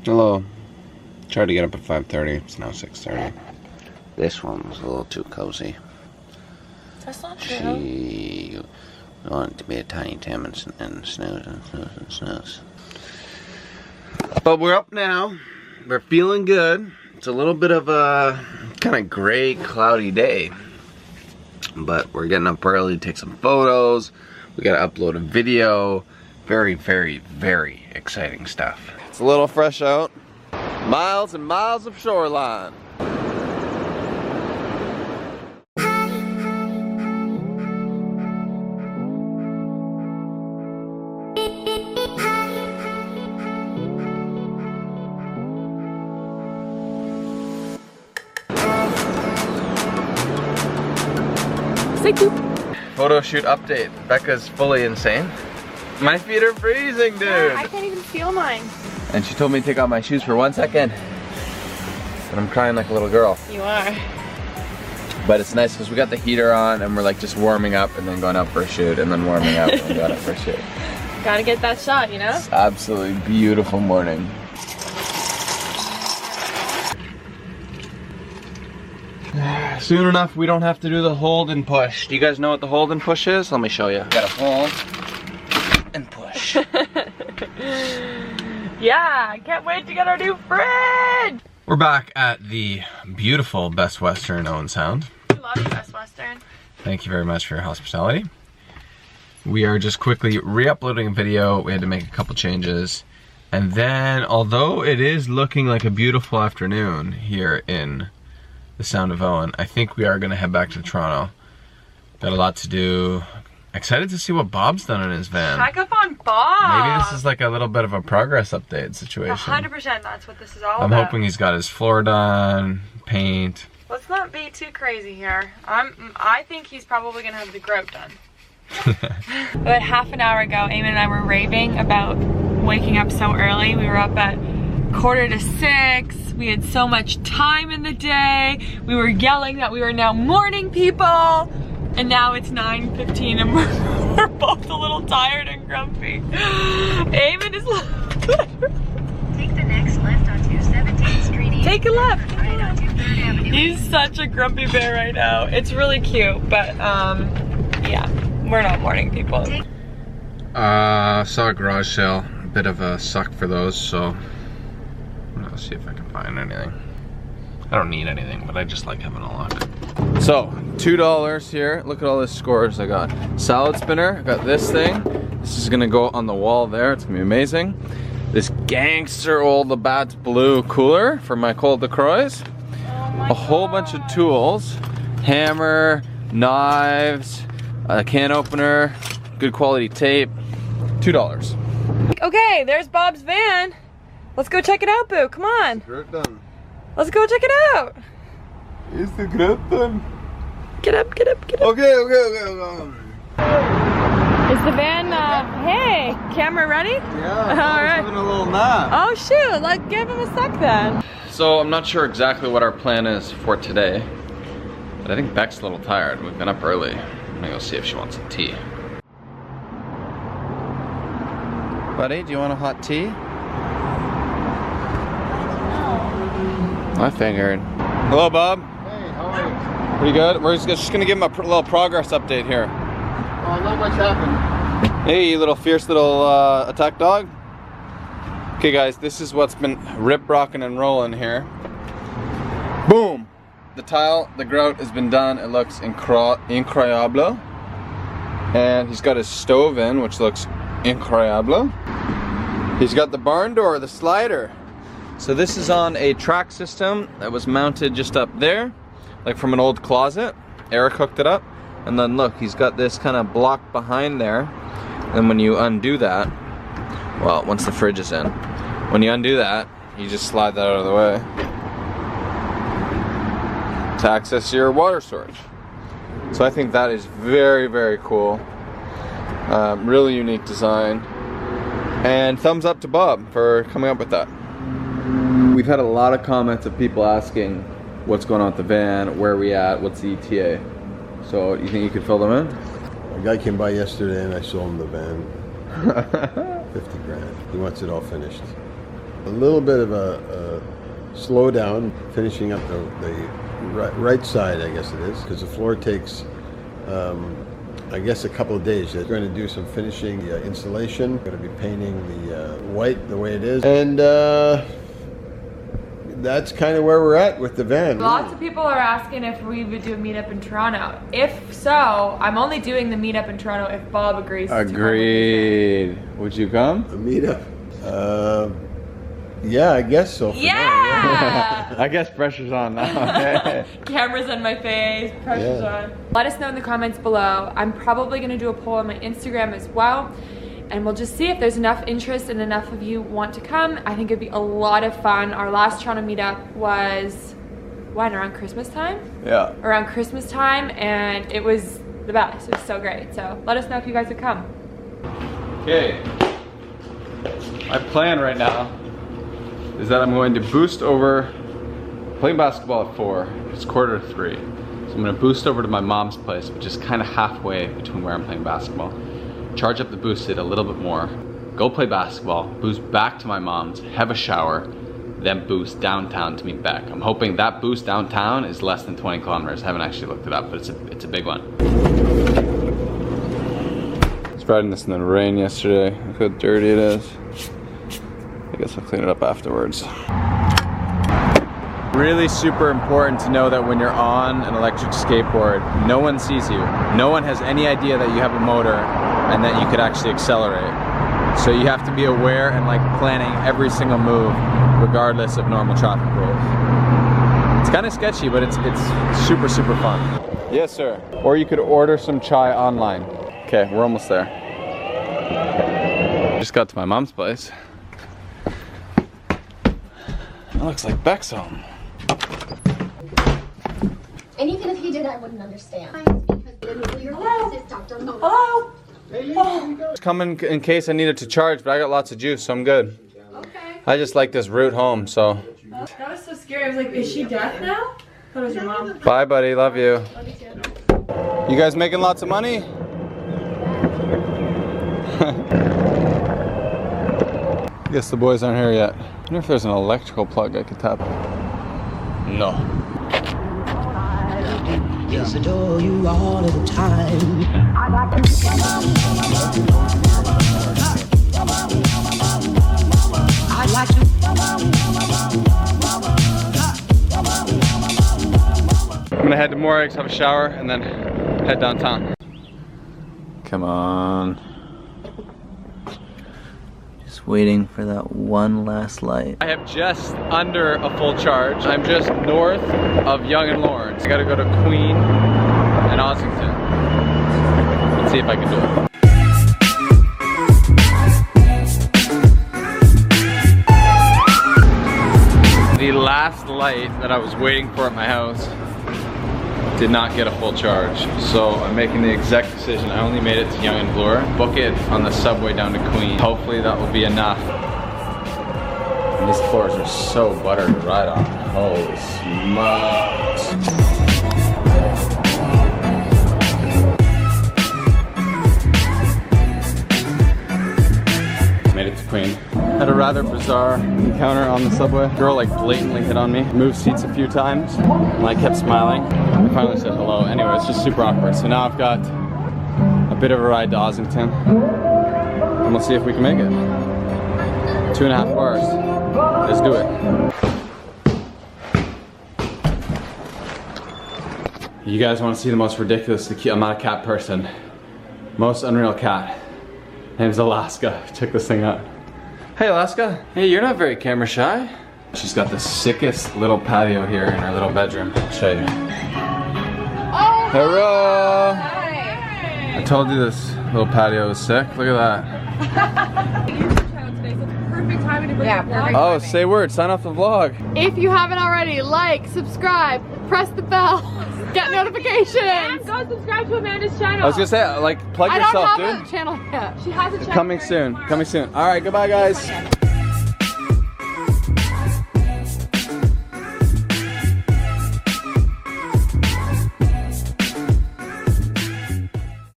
Hello. Tried to get up at 5:30. It's now 6:30. This one was a little too cozy. That's not true. She wanted to be a tiny Tim and snooze and snooze and snooze. But we're up now. We're feeling good. It's a little bit of a kind of gray, cloudy day. But we're getting up early to take some photos. We gotta upload a video. Very, very, very exciting stuff. It's a little fresh out. Miles and miles of shoreline. Photo shoot update. Becca's fully insane. My feet are freezing, dude. Yeah, I can't even feel mine. And she told me to take off my shoes for 1 second. And I'm crying like a little girl. You are. But it's nice because we got the heater on and we're like just warming up and then going out for a shoot and then warming up and then going out for a shoot. Gotta get that shot, you know? It's absolutely beautiful morning. Soon enough, we don't have to do the hold and push. Do you guys know what the hold and push is? Let me show you. Gotta hold and push. Yeah, I can't wait to get our new fridge! We're back at the beautiful Best Western Owen Sound. I love you, Best Western. Thank you very much for your hospitality. We are just quickly re-uploading a video. We had to make a couple changes. And then, although it is looking like a beautiful afternoon here in the Sound of Owen, I think we are gonna head back to Toronto. Got a lot to do. Excited to see what Bob's done in his van. Check up on Bob! Maybe this is like a little bit of a progress update situation. 100%, that's what this is all I'm about. hoping he's got his floor done, paint. Let's not be too crazy here. I think he's probably gonna have the grout done. About half an hour ago, Eamon and I were raving about waking up so early. We were up at 5:45. We had so much time in the day. We were yelling that we were now morning people. And now it's 9:15 and we're both a little tired and grumpy. Eamon is Take the next left onto 17th Street. Take a left. Right onto 3rd Avenue. He's such a grumpy bear right now. It's really cute, but yeah, we're not morning people. Saw a garage sale. A bit of a suck for those, so I'll see if I can find anything. I don't need anything, but I just like having a look. So, $2 here. Look at all the scores I got. Salad spinner, I got this thing. This is gonna go on the wall there, it's gonna be amazing. This gangster old Labatt's Blue cooler for my cold LaCroix. A whole bunch of tools. Hammer, knives, a can opener, good quality tape. $2. Okay, there's Bob's van. Let's go check it out, Boo. Come on. Great done. Let's go check it out. Is the great done? Get up, get up, get up. Okay. Is the van, hey, camera ready? Yeah, All right. having a little nap. Oh shoot, let's give him a sec then. So I'm not sure exactly what our plan is for today, but I think Bec's a little tired. We've been up early. I'm gonna go see if she wants some tea. Buddy, do you want a hot tea? I figured. Hello, Bob. Hey, how are you? Pretty good. We're just gonna give him a little progress update here. Oh, not much happened. Hey, you little fierce little attack dog. Okay, guys, this is what's been rip-rocking and rolling here. Boom! The tile, the grout has been done. It looks incroyable. And he's got his stove in, which looks incroyable. He's got the barn door, the slider. So this is on a track system that was mounted just up there, like from an old closet. Eric hooked it up. And then look, he's got this kind of block behind there. And when you undo that, well, once the fridge is in, when you undo that, you just slide that out of the way to access your water storage. So I think that is very, very cool. Really unique design. And thumbs up to Bob for coming up with that. We've had a lot of comments of people asking what's going on with the van, where are we at, what's the ETA. So you think you could fill them in? A guy came by yesterday and I sold him the van. 50 grand. He wants it all finished. A little bit of a slowdown, finishing up the right side, I guess it is, because the floor takes, I guess, a couple of days. They're going to do some finishing, installation. Going to be painting the white the way it is, and that's kind of where we're at with the van. Lots of people are asking if we would do a meetup in Toronto. If so, I'm only doing the meetup in Toronto if Bob agrees. Agreed. Would you come? A meetup. Yeah, I guess so. Yeah! I guess pressure's on now. Cameras on my face, pressure's on. Let us know in the comments below. I'm probably gonna do a poll on my Instagram as well. And we'll just see if there's enough interest and enough of you want to come. I think it'd be a lot of fun. Our last Toronto meetup was, when, around Christmas time? Yeah. Around Christmas time, and it was the best. It was so great. So let us know if you guys would come. Okay. My plan right now is that I'm going to boost over, playing basketball at 4, it's 2:45. So I'm gonna boost over to my mom's place, which is kind of halfway between where I'm playing basketball. Charge up the boosted a little bit more, go play basketball, boost back to my mom's, have a shower, then boost downtown to meet Bec. I'm hoping that boost downtown is less than 20 kilometers. I haven't actually looked it up, but it's a big one. I was riding this in the rain yesterday. Look how dirty it is. I guess I'll clean it up afterwards. Really super important to know that when you're on an electric skateboard, no one sees you. No one has any idea that you have a motor and that you could actually accelerate. So you have to be aware and like planning every single move regardless of normal traffic rules. It's kind of sketchy, but it's super, super fun. Yes, sir. Or you could order some chai online. Okay, we're almost there. Just got to my mom's place. It looks like Bec's home. And even if he did, I wouldn't understand. Hello? It's coming in case I needed to charge, but I got lots of juice, so I'm good. Okay. I just like this route home, so. That was so scary. I was like, is she deaf now? I thought it was your mom. Bye, buddy. Love you. You guys making lots of money? Guess the boys aren't here yet. I wonder if there's an electrical plug I could tap. No. Yes, adore you all of the time. I'd like to. I'm gonna head to Morig's, have a shower, and then head downtown. Come on. Just waiting for that one last light. I have just under a full charge. I'm just north of Yonge and Lawrence. I gotta go to Queen and Ossington. Let's see if I can do it. The last light that I was waiting for at my house did not get a full charge. So I'm making the exact decision. I only made it to Yonge and Bloor. Book it on the subway down to Queen. Hopefully that will be enough. And these floors are so buttered to ride on. Holy smokes. Made it to Queen. Had a rather bizarre encounter on the subway. Girl like blatantly hit on me. Moved seats a few times and I kept smiling. I finally said hello. Anyway, it's just super awkward. So now I've got a bit of a ride to Ossington and we'll see if we can make it. 2.5 hours. Let's do it. You guys want to see the most ridiculous, I'm not a cat person. Most unreal cat. Name's Alaska. Check this thing out. Hey Alaska. Hey, you're not very camera shy. She's got the sickest little patio here in her little bedroom. I'll show you. Oh, hello. hi. I told you this little patio was sick. Look at that. Perfect timing to bring Yeah, the vlog. Oh, say word. Sign off the vlog. If you haven't already, like, subscribe, press the bell, get notifications. And go subscribe to Amanda's channel. I was gonna say, like, plug I yourself, don't dude. have a channel yet. She has a channel. Coming soon. Coming soon. All right. Goodbye, guys.